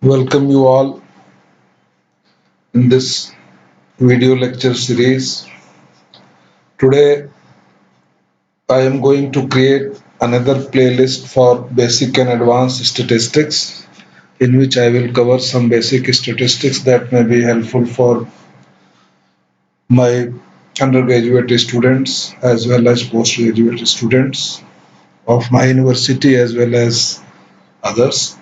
Welcome you all in this video lecture series. Today I am going to create another playlist for basic and advanced statistics in which I will cover some basic statistics that may be helpful for my undergraduate students as well as postgraduate students of my university as well as others.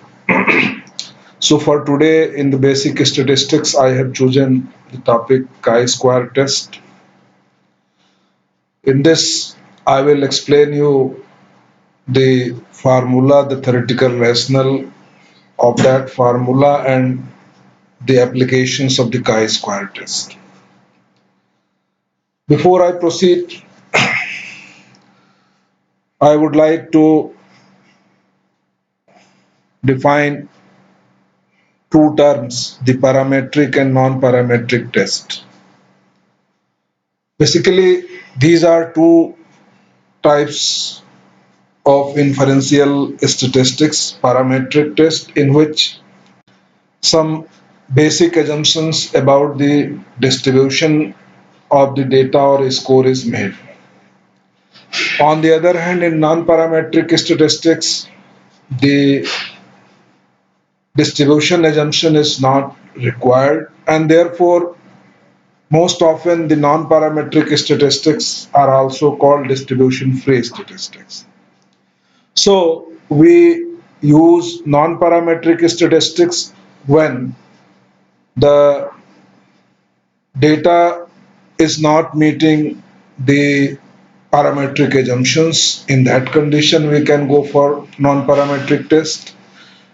So for today in the basic statistics I have chosen the topic chi-square test. In this, I will explain you the formula, the theoretical rationale of that formula, and the applications of the chi-square test. Before I proceed, I would like to define two terms, the parametric and non-parametric test. Basically, these are two types of inferential statistics, parametric test, in which some basic assumptions about the distribution of the data or score is made. On the other hand, in non-parametric statistics, the distribution assumption is not required, and therefore most often the non-parametric statistics are also called distribution-free statistics. So we use non-parametric statistics when the data is not meeting the parametric assumptions. In that condition, we can go for non-parametric test.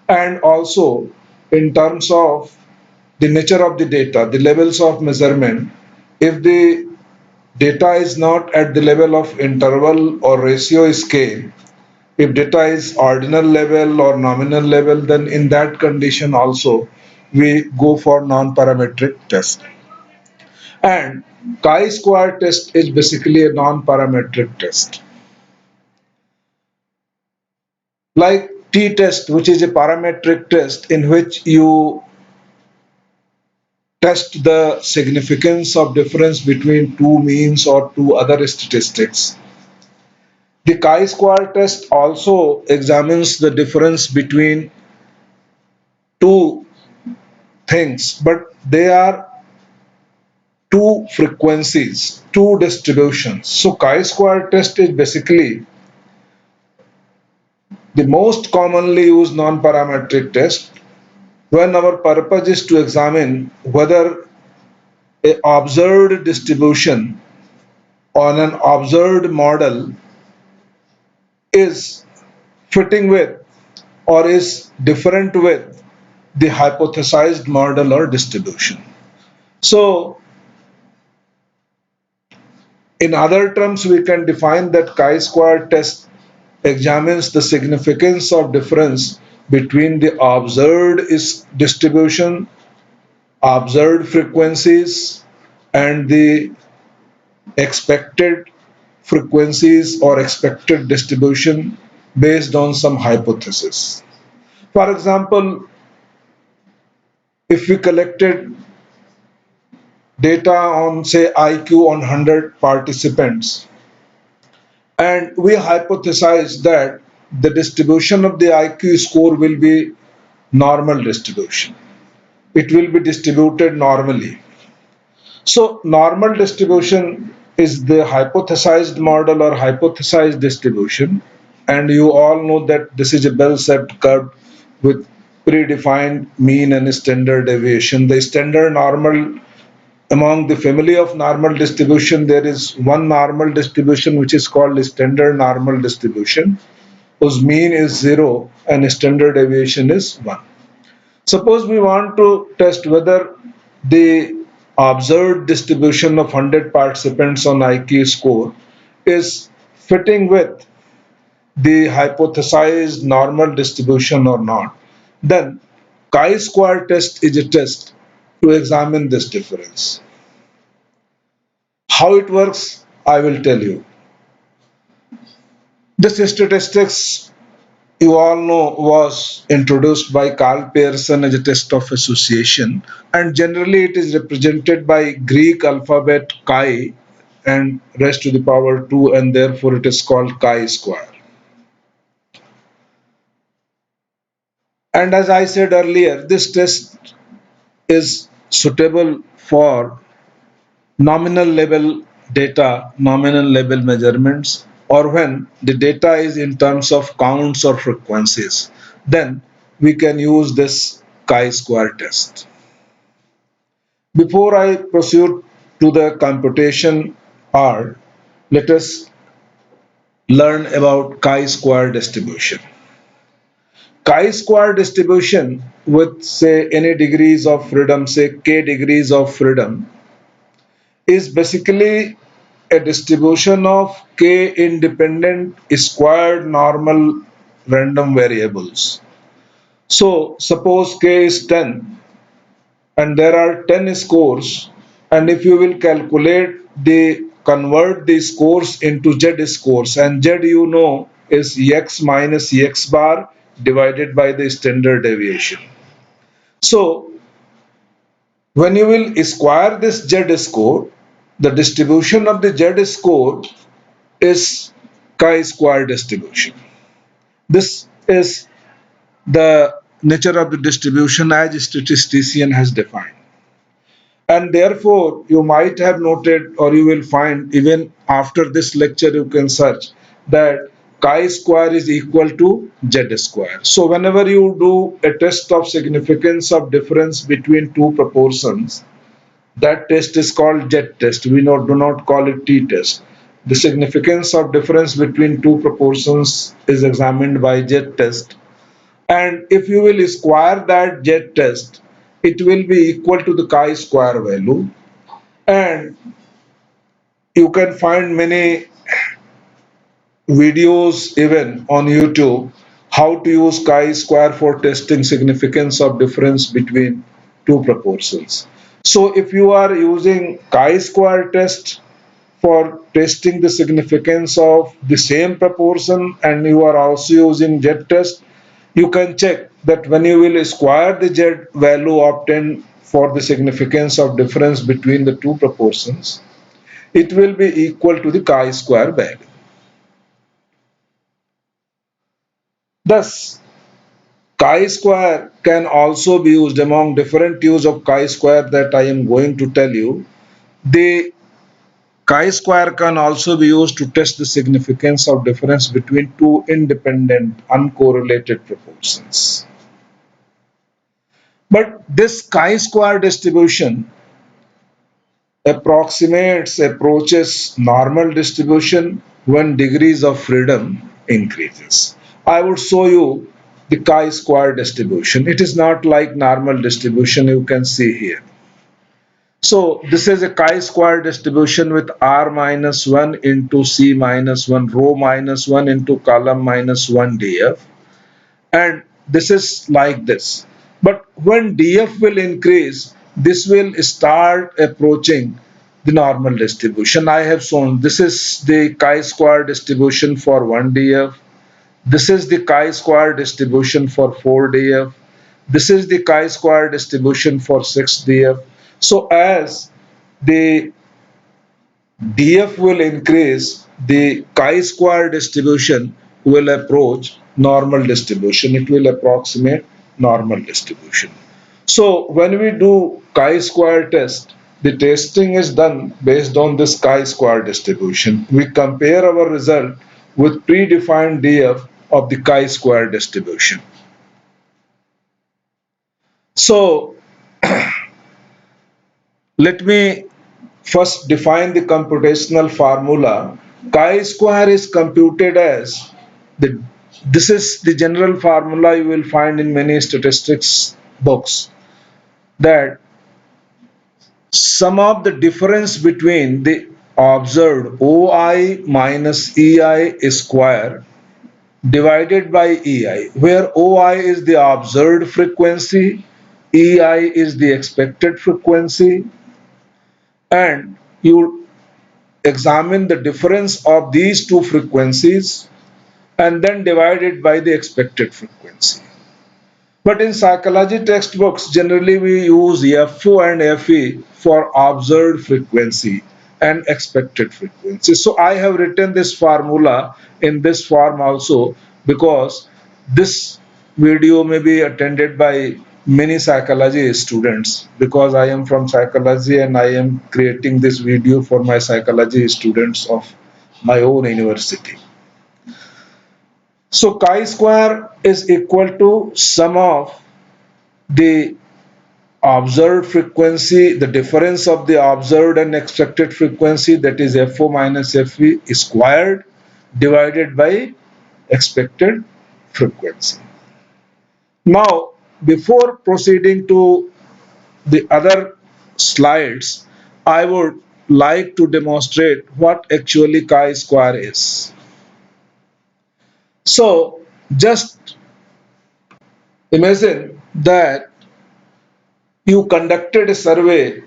And also, in terms of the nature of the data, the levels of measurement, if the data is not at the level of interval or ratio scale, if data is ordinal level or nominal level, then in that condition also we go for non-parametric test. And chi-square test is basically a non-parametric test. Like t-test, which is a parametric test in which you test the significance of difference between two means or two other statistics. The chi-square test also examines the difference between two things, but they are two frequencies, two distributions. So chi-square test is basically the most commonly used non-parametric test when our purpose is to examine whether a observed distribution on an observed model is fitting with or is different with the hypothesized model or distribution. So in other terms, we can define that chi-square test examines the significance of difference between the observed distribution, observed frequencies, and the expected frequencies or expected distribution based on some hypothesis. For example, if we collected data on, say, IQ on 100 participants, and we hypothesize that the distribution of the IQ score will be normal distribution. It will be distributed normally. So normal distribution is the hypothesized model or hypothesized distribution, and you all know that this is a bell-shaped curve with predefined mean and standard deviation. The standard normal, among the family of normal distribution, there is one normal distribution which is called standard normal distribution, whose mean is 0 and standard deviation is 1. Suppose we want to test whether the observed distribution of 100 participants on IQ score is fitting with the hypothesized normal distribution or not. Then chi-square test is a test to examine this difference. How it works, I will tell you. This statistics you all know was introduced by Carl Pearson as a test of association, and generally it is represented by Greek alphabet chi and raised to the power 2, and therefore it is called chi-square. And as I said earlier, this test is suitable for nominal level data, nominal level measurements, or when the data is in terms of counts or frequencies, then we can use this chi-square test. Before I proceed to the computation part, let us learn about chi-square distribution. Chi-square distribution with say any degrees of freedom, say k degrees of freedom, is basically a distribution of k independent squared normal random variables. So suppose k is 10 and there are 10 scores, and if you will calculate the convert the scores into z scores, and z you know is x minus x bar divided by the standard deviation. So when you will square this z score, the distribution of the z score is chi-square distribution. This is the nature of the distribution as a statistician has defined. And therefore, you might have noted, or you will find even after this lecture, you can search that chi-square is equal to z square. So whenever you do a test of significance of difference between two proportions, that test is called z test. We do not call it t test. The significance of difference between two proportions is examined by z test. And if you will square that z test, it will be equal to the chi-square value. And you can find many videos even on YouTube how to use chi-square for testing significance of difference between two proportions. So if you are using chi-square test for testing the significance of the same proportion and you are also using z test, you can check that when you will square the z value obtained for the significance of difference between the two proportions, it will be equal to the chi-square value. Thus, chi-square can also be used among different use of chi-square that I am going to tell you. The chi-square can also be used to test the significance of difference between two independent uncorrelated proportions. But this chi-square distribution approaches normal distribution when degrees of freedom increases. I would show you the chi-square distribution. It is not like normal distribution you can see here. So this is a chi-square distribution with r minus 1 into c minus 1 row minus 1 into column minus 1 df, and this is like this. But when df will increase, this will start approaching the normal distribution. I have shown this is the chi-square distribution for 1 df, this is the chi-square distribution for 4 df, this is the chi-square distribution for 6 df. So as the df will increase, the chi-square distribution will approach normal distribution. It will approximate normal distribution. So when we do chi-square test, the testing is done based on this chi-square distribution. We compare our result with predefined df of the chi-square distribution. So let me first define the computational formula. Chi-square is computed as the this is the general formula you will find in many statistics books, that sum of the difference between the observed OI minus EI square divided by EI, where OI is the observed frequency, EI is the expected frequency, and you examine the difference of these two frequencies and then divide it by the expected frequency. But in psychology textbooks, generally we use FO and FE for observed frequency and expected frequency. So I have written this formula in this form also because this video may be attended by many psychology students, because I am from psychology and I am creating this video for my psychology students of my own university. So chi square is equal to sum of the observed frequency, the difference of the observed and expected frequency, that is FO minus FE squared, divided by expected frequency. Now, before proceeding to the other slides, I would like to demonstrate what actually chi square is. So, just imagine that you conducted a survey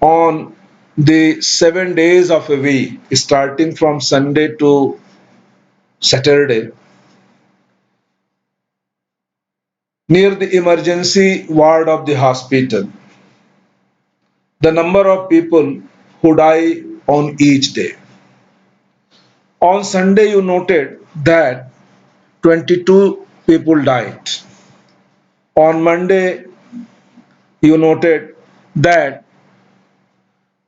on the 7 days of a week, starting from Sunday to Saturday, near the emergency ward of the hospital, the number of people who die on each day. On Sunday, you noted that 22 people died. On Monday, you noted that,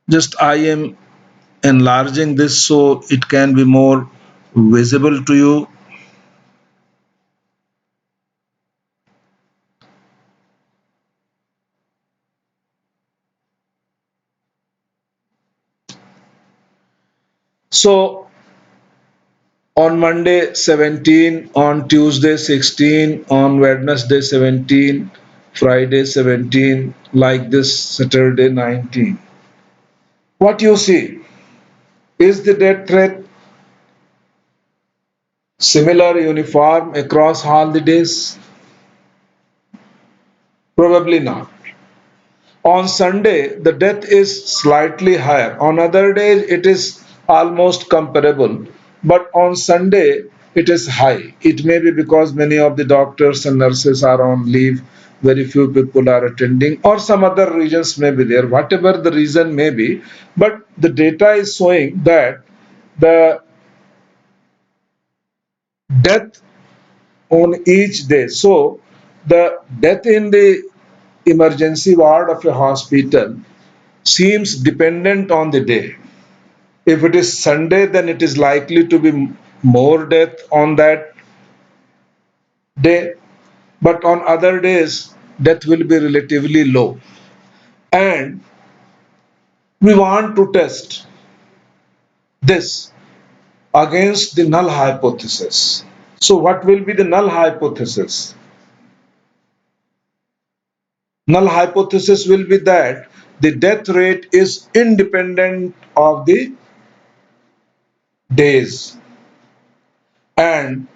just I am enlarging this so it can be more visible to you. So on Monday 17, on Tuesday 16, on Wednesday 17, Friday 17, like this Saturday 19. What you see is the death rate similar, uniform across all the days? Probably not. On Sunday, the death is slightly higher. On other days, it is almost comparable. But on Sunday, it is high. It may be because many of the doctors and nurses are on leave, very few people are attending, or some other reasons may be there, whatever the reason may be. But the data is showing that the death on each day. So, the death in the emergency ward of a hospital seems dependent on the day. If it is Sunday, then it is likely to be more death on that day, but on other days, death will be relatively low. And we want to test this against the null hypothesis. So, what will be the null hypothesis? Null hypothesis will be that the death rate is independent of the days, and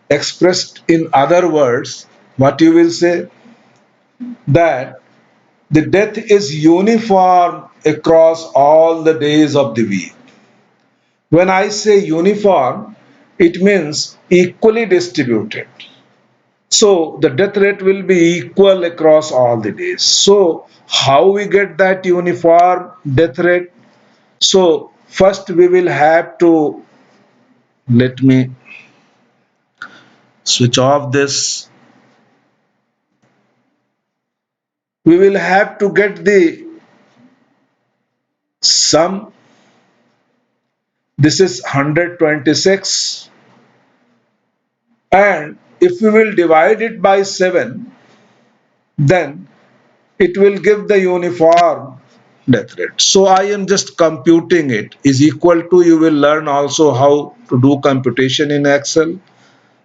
expressed in other words, what you will say, that the death is uniform across all the days of the week. When I say uniform, it means equally distributed. So the death rate will be equal across all the days. So how we get that uniform death rate? So first we will have to, let me switch off this. We will have to get the sum. This is 126, and if we will divide it by 7, then it will give the uniform death rate. So I am just computing it is equal to, you will learn also how to do computation in Excel,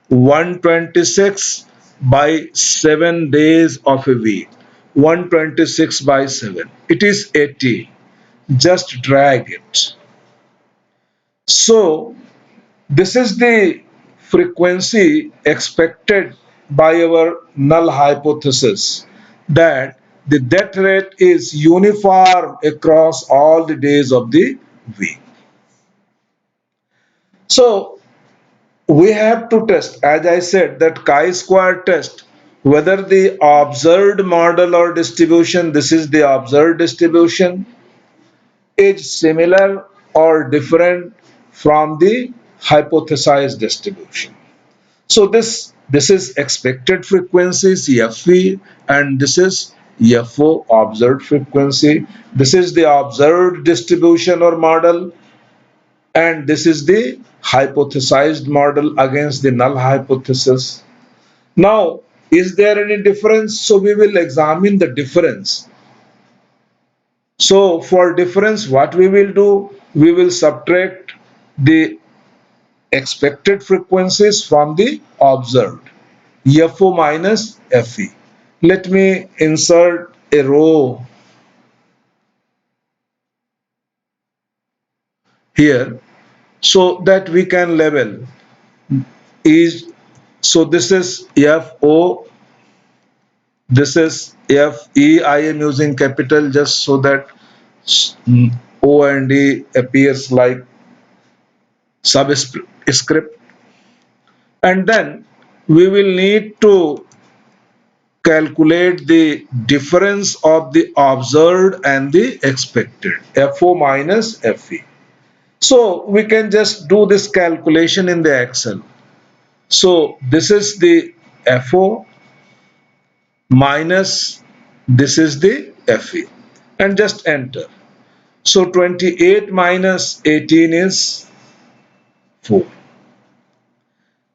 126 by 7 days of a week. 126 by 7, it is 80. Just drag it. So this is the frequency expected by our null hypothesis, that the death rate is uniform across all the days of the week. So we have to test, as I said, that chi-square test, whether the observed model or distribution, this is the observed distribution, is similar or different from the hypothesized distribution. So this is expected frequencies FV, and this is FO, observed frequency. This is the observed distribution or model, and this is the hypothesized model against the null hypothesis. Now, is there any difference? So we will examine the difference. So for difference, what we will do? We will subtract the expected frequencies from the observed. FO minus FE. Let me insert a row here so that we can label is, so this is FO, this is FE. I am using capital just so that O and E appears like subscript, and then we will need to calculate the difference of the observed and the expected, FO minus FE. So we can just do this calculation in the Excel. So this is the FO minus this is the FE, and just enter. So 28 minus 18 is 4.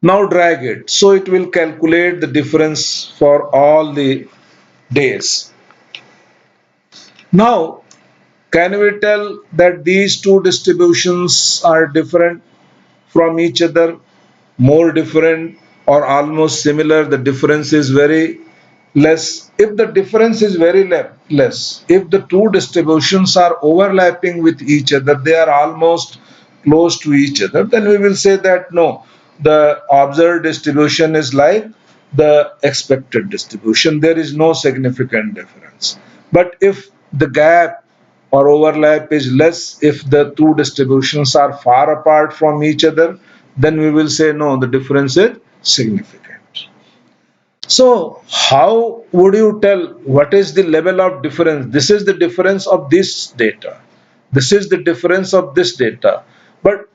Now drag it. So it will calculate the difference for all the days. Now, can we tell that these two distributions are different from each other, more different, or almost similar? The difference is very less. If the difference is very less, if the two distributions are overlapping with each other, they are almost close to each other, then we will say that no, the observed distribution is like the expected distribution. There is no significant difference. But if the gap or overlap is less, if the two distributions are far apart from each other, then we will say no, the difference is significant. So, how would you tell what is the level of difference? This is the difference of this data. This is the difference of this data. But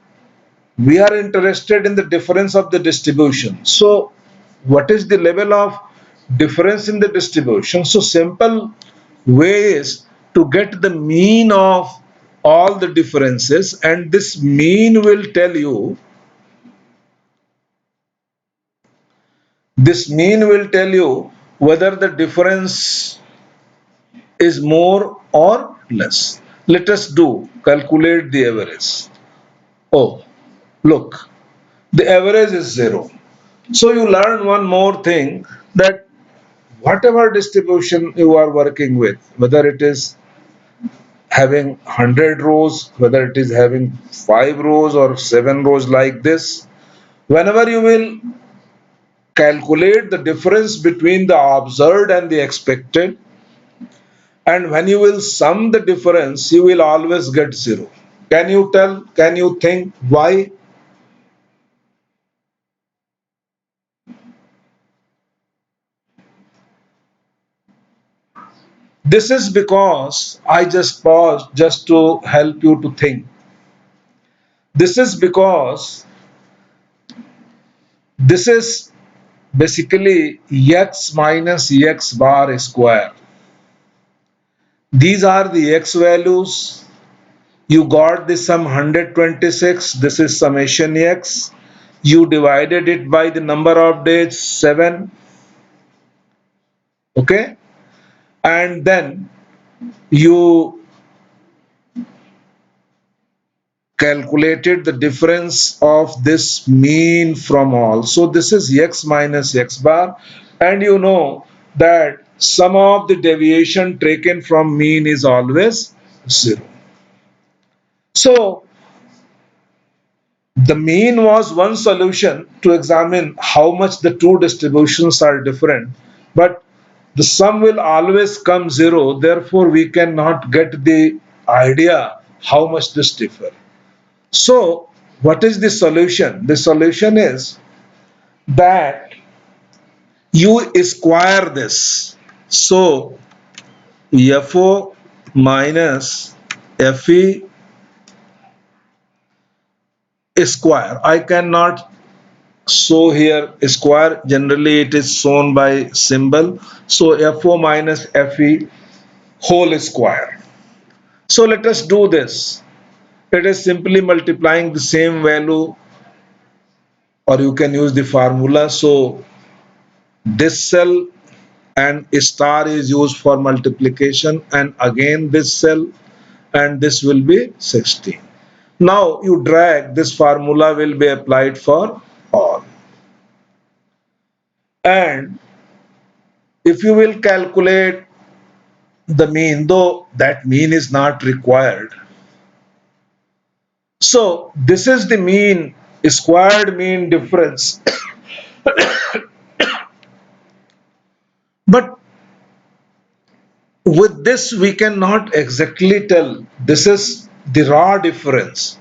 we are interested in the difference of the distribution. So, what is the level of difference in the distribution? So, simple way is to get the mean of all the differences, and this mean will tell you, this mean will tell you whether the difference is more or less. Let us do calculate the average. Oh, look, the average is 0. So you learn one more thing, that whatever distribution you are working with, whether it is having 100 rows, whether it is having 5 rows or 7 rows like this, whenever you will calculate the difference between the observed and the expected, and when you will sum the difference, you will always get 0. Can you tell, can you think why? This is because I just paused just to help you to think. This is because this is basically x minus x bar square. These are the x values. You got the sum 126. This is summation x. You divided it by the number of days 7. Okay. And then you calculated the difference of this mean from all. So this is x minus x bar, and you know that sum of the deviation taken from mean is always 0. So the mean was one solution to examine how much the two distributions are different, but the sum will always come 0, therefore we cannot get the idea how much this differ. So what is the solution? The solution is that you square this. So FO minus FE square. I cannot show here square. Generally it is shown by symbol. So FO minus FE whole square. So let us do this. It is simply multiplying the same value, or you can use the formula. So this cell and star is used for multiplication, and again this cell, and this will be 16. Now you drag, this formula will be applied for all. And if you will calculate the mean, though that mean is not required. So this is the mean, squared mean difference. But with this we cannot exactly tell this is the raw difference.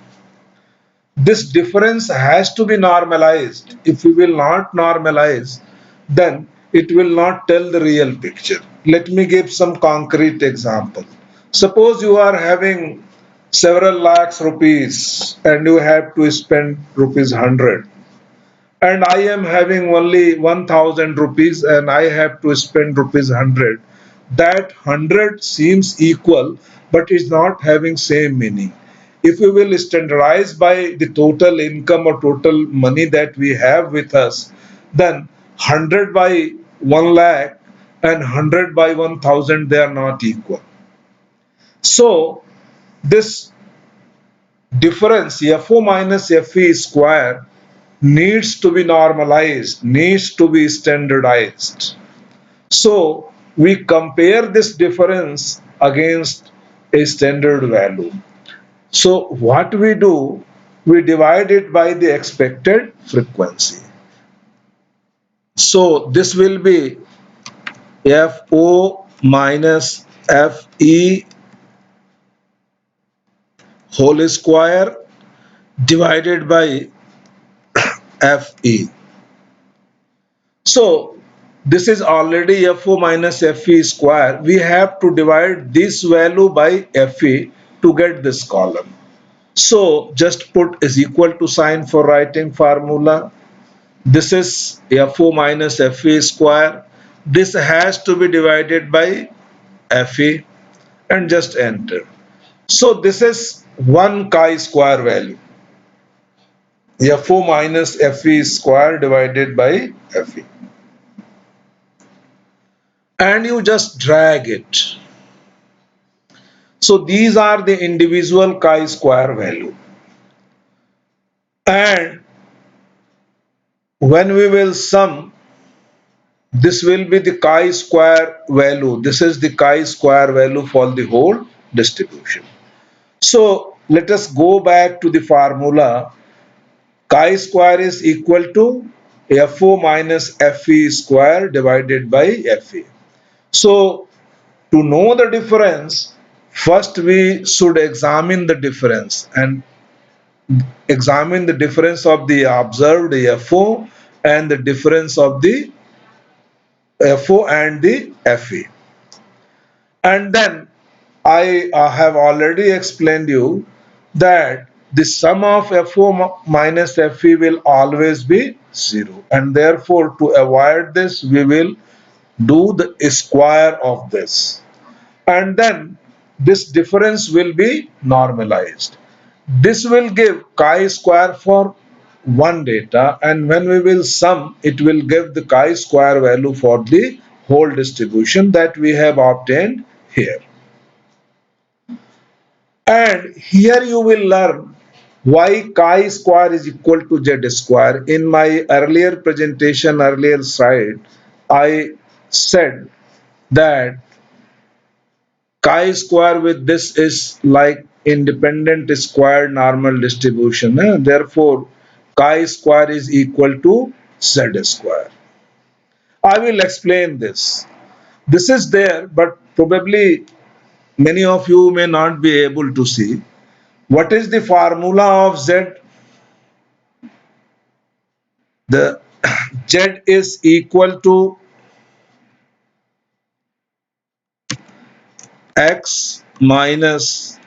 This difference has to be normalized. If we will not normalize, then it will not tell the real picture. Let me give some concrete example. Suppose you are having several lakhs rupees and you have to spend rupees 100, and I am having only 1000 rupees and I have to spend rupees 100. That 100 seems equal but is not having same meaning. If we will standardize by the total income or total money that we have with us, then 100 by 1 lakh and 100 by 1000, they are not equal. So this difference FO minus FE square needs to be normalized, needs to be standardized. So we compare this difference against a standard value. So what we do, we divide it by the expected frequency. So this will be FO minus FE whole square divided by FE. So this is already FO minus FE square. We have to divide this value by FE to get this column. So just put is equal to sign for writing formula. This is FO minus FE square. This has to be divided by FE and just enter. So this is 1 chi-square value. FO minus FE square divided by FE. And you just drag it. So these are the individual chi-square value. And when we will sum, this will be the chi-square value. This is the chi-square value for the whole distribution. So let us go back to the formula. Chi-square is equal to FO minus FE square divided by FE. So to know the difference, first we should examine the difference and examine the difference of the observed FO and the difference of the FO and the FE. And then I have already explained you that the sum of FO minus FE will always be 0, and therefore to avoid this we will do the square of this, and then this difference will be normalized. This will give chi-square for one data, and when we will sum, it will give the chi-square value for the whole distribution that we have obtained here. And here you will learn why chi-square is equal to z square. In my earlier presentation, earlier slide, I said that chi-square with this is like independent square normal distribution. Therefore, chi-square is equal to z square. I will explain this. This is there, but probably many of you may not be able to see. What is the formula of z? The Z is equal to x minus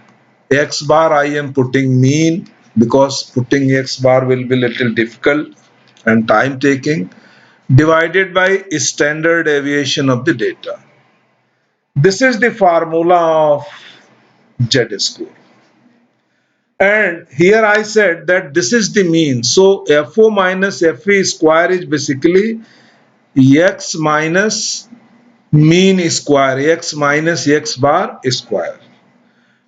x bar. I am putting mean because putting x bar will be little difficult and time taking, divided by standard deviation of the data. This is the formula of Z score. And here I said that this is the mean. So FO minus FE square is basically x minus mean square, x minus x bar square.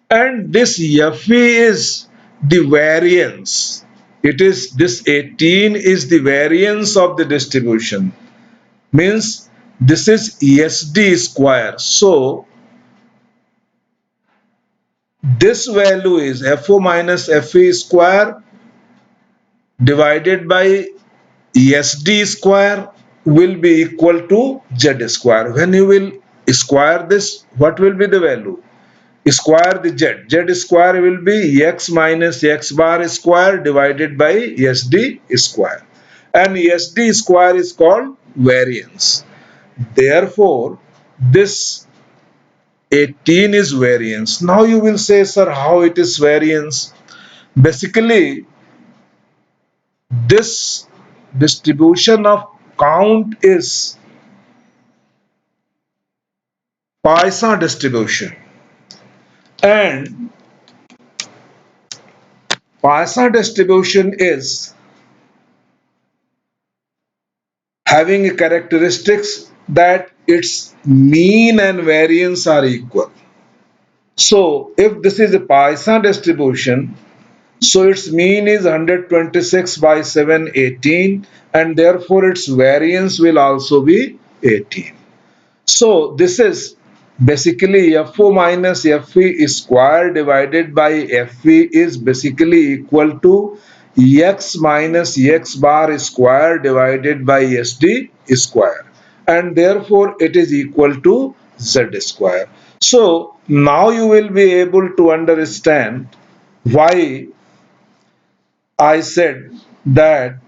And this FE is the variance. It is this 18 is the variance of the distribution. Means this is ESD square. So this value is FO minus FE square divided by ESD square will be equal to Z square. When you will square this, what will be the value? Square the Z. Z square will be x minus x bar square divided by ESD square. And ESD square is called variance. Therefore, this 18 is variance. Now you will say, sir, how it is variance? Basically, this distribution of count is Poisson distribution, and Poisson distribution is having a characteristics that its mean and variance are equal. So if this is a Poisson distribution, so its mean is 126 by 718, and therefore its variance will also be 18. So this is basically FO minus FE square divided by FE is basically equal to x minus x bar square divided by SD square, and therefore it is equal to Z square. So now you will be able to understand why I said that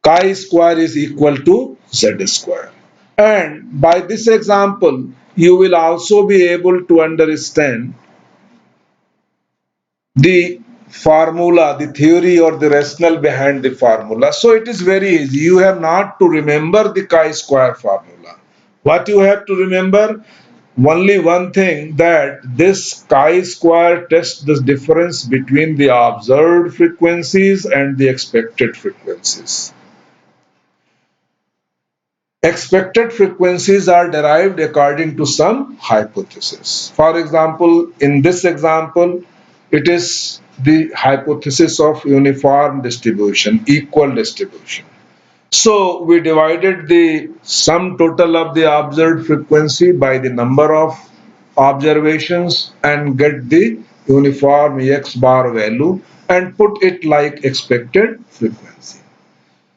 chi square is equal to Z square. And by this example, you will also be able to understand the formula, the theory or the rationale behind the formula. So it is very easy. You have not to remember the chi-square formula. What you have to remember? Only one thing, that this chi-square tests the difference between the observed frequencies and the expected frequencies. Expected frequencies are derived according to some hypothesis. For example, in this example, it is the hypothesis of uniform distribution, equal distribution. So we divided the sum total of the observed frequency by the number of observations and get the uniform x bar value and put it like expected frequency.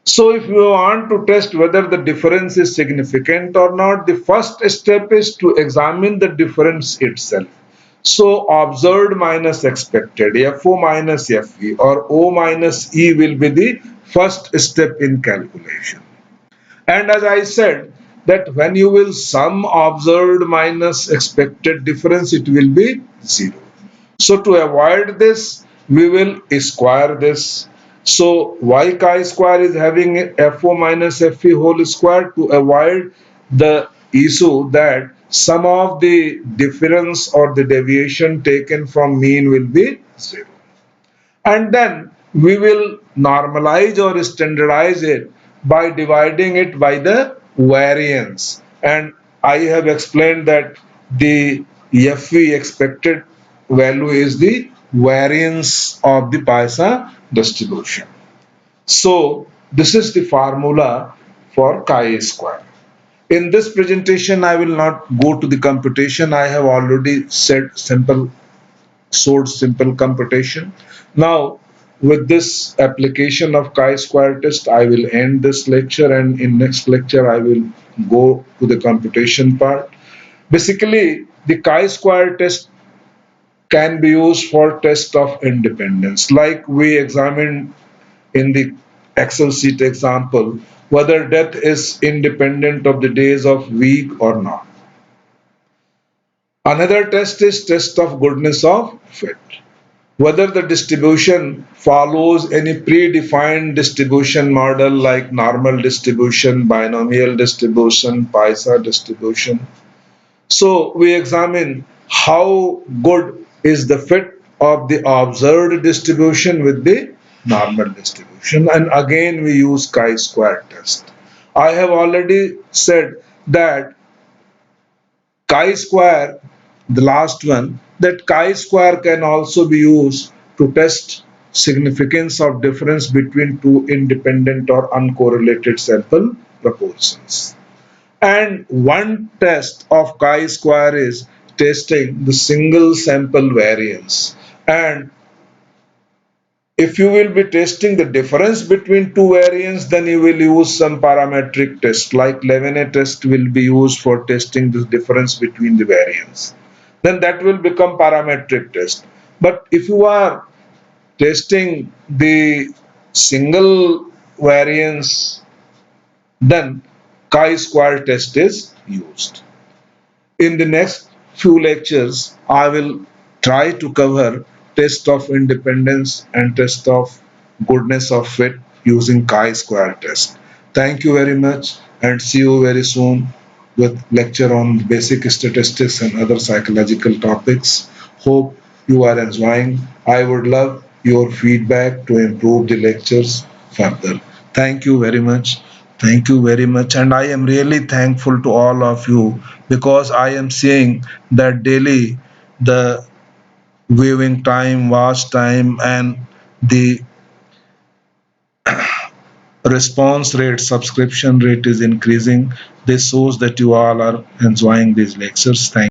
So if you want to test whether the difference is significant or not, the first step is to examine the difference itself. So observed minus expected, FO minus FE or O minus E will be the first step in calculation. And as I said, that when you will sum observed minus expected difference, it will be 0. So to avoid this, we will square this. So y chi square is having FO minus FE whole square to avoid the issue that sum of the difference or the deviation taken from mean will be 0. And then we will normalize or standardize it by dividing it by the variance. And I have explained that the FE expected value is the variance of the Poisson distribution. So this is the formula for chi square. In this presentation, I will not go to the computation. I have already said simple computation. Now, with this application of chi-square test, I will end this lecture, and in next lecture, I will go to the computation part. Basically, the chi-square test can be used for test of independence, like we examined in the Excel sheet example whether death is independent of the days of week or not. Another test is test of goodness of fit. Whether the distribution follows any predefined distribution model like normal distribution, binomial distribution, Poisson distribution. So we examine how good is the fit of the observed distribution with the normal distribution, and again we use chi-square test. I have already said that chi-square, the last one, that chi-square can also be used to test significance of difference between two independent or uncorrelated sample proportions. And one test of chi-square is testing the single sample variance. And if you will be testing the difference between two variants, then you will use some parametric test, like Levenet test will be used for testing the difference between the variants. Then that will become parametric test. But if you are testing the single variance, then chi-square test is used. In the next few lectures, I will try to cover test of independence and test of goodness of fit using chi-square test. Thank you very much and see you very soon with lecture on basic statistics and other psychological topics. Hope you are enjoying. I would love your feedback to improve the lectures further. Thank you very much. Thank you very much. And I am really thankful to all of you because I am seeing that daily the viewing time, watch time, and the response rate, subscription rate is increasing. This shows that you all are enjoying these lectures. Thank